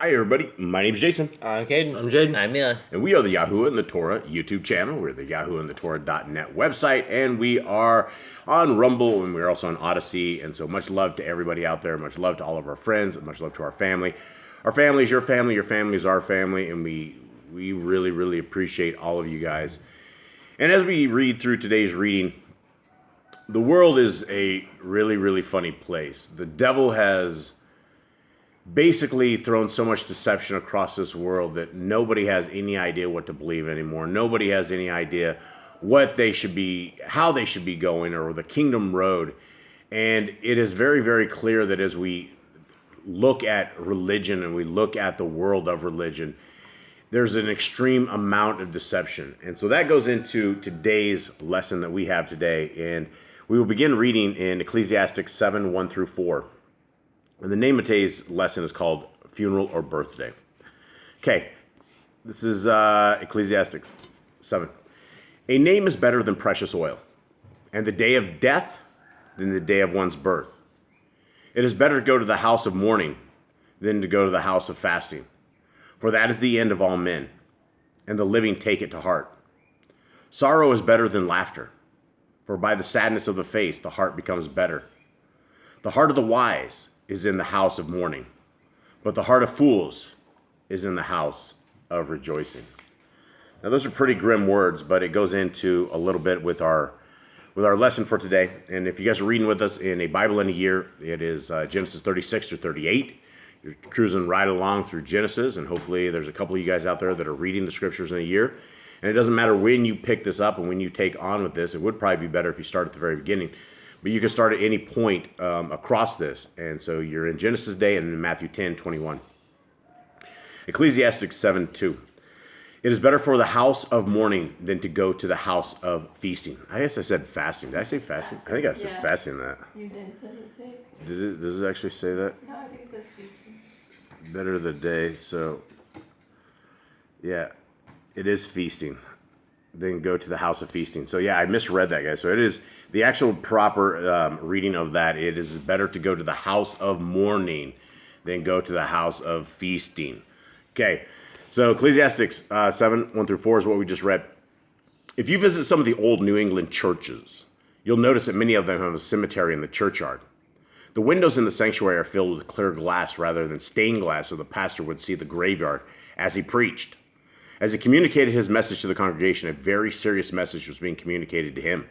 Hi everybody, my name's Jason. I'm Caden. I'm Jaden. I'm Mila. And we are the Yahuwah and the Torah YouTube channel. We're the Yahuwah and the Torah.net website, and we are on Rumble, and we're also on Odyssey. And so much love to everybody out there, much love to all of our friends, and much love to our family. Our family is your family is our family, and we really, really appreciate all of you guys. And as we read through today's reading, the world is a really, really funny place. The devil has basically thrown so much deception across this world that nobody has any idea what to believe anymore. Nobody has any idea what they should be, how they should be going, or the kingdom road. And it is very, very clear that as we look at religion and we look at the world of religion, there's an extreme amount of deception. And so that goes into today's lesson that we have today. And we will begin reading in Ecclesiastes 7, 1 through 4. And the name of today's lesson is called Funeral or Birthday. Okay, this is Ecclesiastes 7. A name is better than precious oil, and the day of death than the day of one's birth. It is better to go to the house of mourning than to go to the house of fasting, for that is the end of all men, and the living take it to heart. Sorrow is better than laughter, for by the sadness of the face the heart becomes better. The heart of the wise is in the house of mourning, but the heart of fools is in the house of rejoicing. Now those are pretty grim words, but it goes into a little bit with our lesson for today. And if you guys are reading with us in A Bible in a Year, it is Genesis 36 to 38. You're cruising right along through Genesis, and hopefully there's a couple of you guys out there that are reading the scriptures in a year. And it doesn't matter when you pick this up and when you take on with this. It would probably be better if you start at the very beginning. But you can start at any point across this. And so you're in Genesis Day and in Matthew 10, 21. Ecclesiastes 7, 2. It is better for the house of mourning than to go to the house of feasting. I guess I said fasting. Did I say fasting? I think I said fasting that. You did. Does it say? Does it actually say that? No, I think it says feasting. Better the day. So, yeah, it is feasting. Then go to the house of feasting. So yeah, I misread that, guys. So it is the actual proper reading of that. It is better to go to the house of mourning than go to the house of feasting. Okay, so Ecclesiastes 7, 1 through 4 is what we just read. If you visit some of the old New England churches, you'll notice that many of them have a cemetery in the churchyard. The windows in the sanctuary are filled with clear glass rather than stained glass, so the pastor would see the graveyard as he preached. As he communicated his message to the congregation, a very serious message was being communicated to him.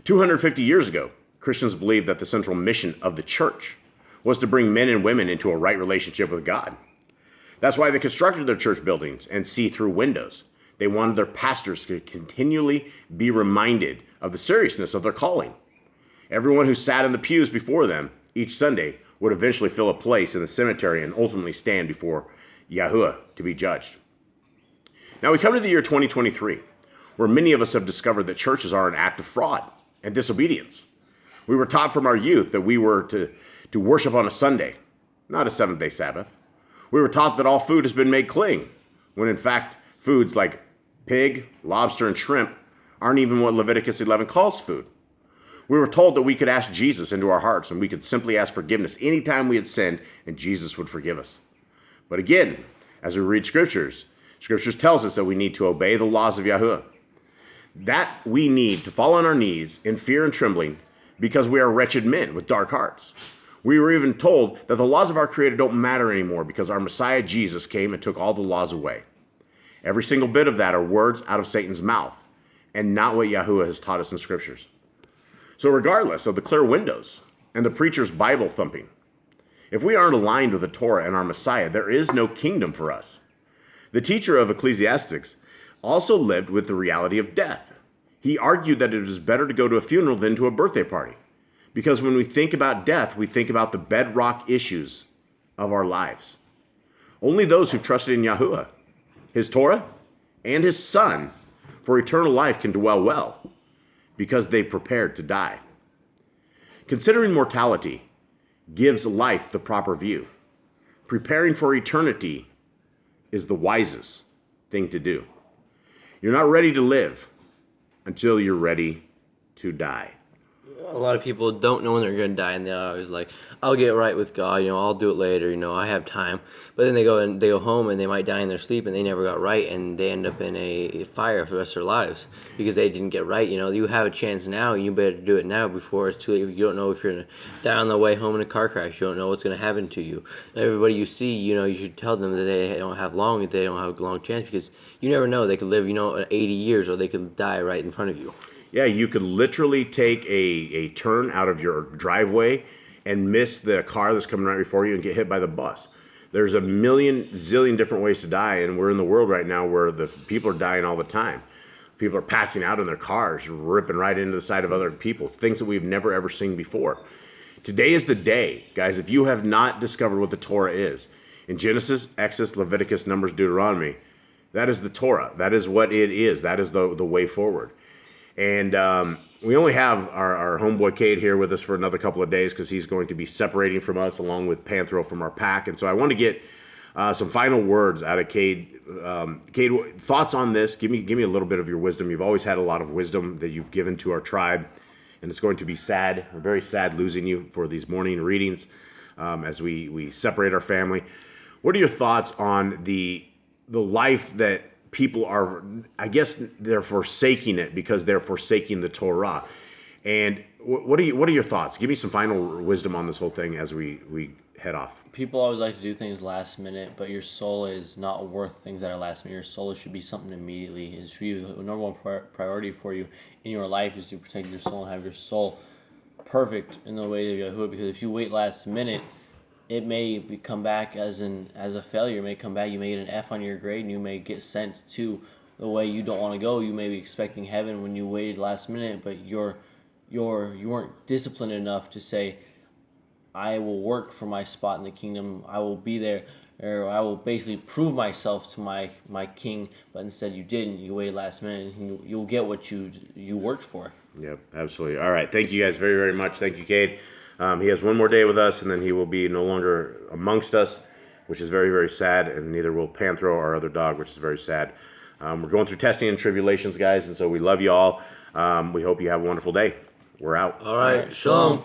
250 years ago, Christians believed that the central mission of the church was to bring men and women into a right relationship with God. That's why they constructed their church buildings and see-through windows. They wanted their pastors to continually be reminded of the seriousness of their calling. Everyone who sat in the pews before them each Sunday would eventually fill a place in the cemetery and ultimately stand before Yahuwah to be judged. Now we come to the year 2023, where many of us have discovered that churches are an act of fraud and disobedience. We were taught from our youth that we were to worship on a Sunday, not a seventh-day Sabbath. We were taught that all food has been made clean, when in fact foods like pig, lobster, and shrimp aren't even what Leviticus 11 calls food. We were told that we could ask Jesus into our hearts and we could simply ask forgiveness anytime we had sinned and Jesus would forgive us. But again, as we read Scriptures tells us that we need to obey the laws of Yahuwah. That we need to fall on our knees in fear and trembling because we are wretched men with dark hearts. We were even told that the laws of our Creator don't matter anymore because our Messiah Jesus came and took all the laws away. Every single bit of that are words out of Satan's mouth and not what Yahuwah has taught us in Scriptures. So regardless of the clear windows and the preacher's Bible thumping, if we aren't aligned with the Torah and our Messiah, there is no kingdom for us. The teacher of Ecclesiastes also lived with the reality of death. He argued that it is better to go to a funeral than to a birthday party, because when we think about death, we think about the bedrock issues of our lives. Only those who've trusted in Yahuwah, His Torah, and His Son for eternal life can dwell well, because they've prepared to die. Considering mortality gives life the proper view. Preparing for eternity is the wisest thing to do. You're not ready to live until you're ready to die. a lot of people don't know when they're going to die, and they're always like, I'll get right with God, I'll do it later, I have time. But then they go home and they might die in their sleep, and they never got right, and they end up in a fire for the rest of their lives because they didn't get right. You have a chance now, and you better do it now before it's too late. You don't know if you're going to die on the way home in a car crash. You don't know what's going to happen to you. Everybody you see, you should tell them that they don't have a long chance, because you never know. They could live, 80 years, or they could die right in front of you. Yeah, you could literally take a turn out of your driveway and miss the car that's coming right before you and get hit by the bus. There's a zillion different ways to die, and we're in the world right now where the people are dying all the time. People are passing out in their cars, ripping right into the side of other people, things that we've never ever seen before. Today is the day, guys. If you have not discovered what the Torah is, in Genesis, Exodus, Leviticus, Numbers, Deuteronomy, that is the Torah. That is what it is. That is the way forward. And we only have our homeboy Cade here with us for another couple of days because he's going to be separating from us along with Panthro from our pack. And so I want to get some final words out of Cade. Cade, thoughts on this? Give me a little bit of your wisdom. You've always had a lot of wisdom that you've given to our tribe, and it's going to be sad. We're very sad losing you for these morning readings as we separate our family. What are your thoughts on the life that people are, I guess they're forsaking it because they're forsaking the Torah? And what are your thoughts? Give me some final wisdom on this whole thing as we head off. People always like to do things last minute, but your soul is not worth things that are last minute. Your soul should be something immediately. It should be the number one priority for you in your life is to protect your soul and have your soul perfect in the way of Yahuwah. Because if you wait last minute, it may come back as a failure. It may come back. You may get an F on your grade, and you may get sent to the way you don't want to go. You may be expecting heaven when you waited last minute, but you weren't disciplined enough to say, I will work for my spot in the kingdom. I will be there, or I will basically prove myself to my king. But instead, you didn't. You waited last minute, and you'll get what you worked for. Yep, absolutely. All right, thank you guys very, very much. Thank you, Cade. He has one more day with us, and then he will be no longer amongst us, which is very, very sad, and neither will Panthro, our other dog, which is very sad. We're going through testing and tribulations, guys, and so we love you all. We hope you have a wonderful day. We're out. All right, shalom.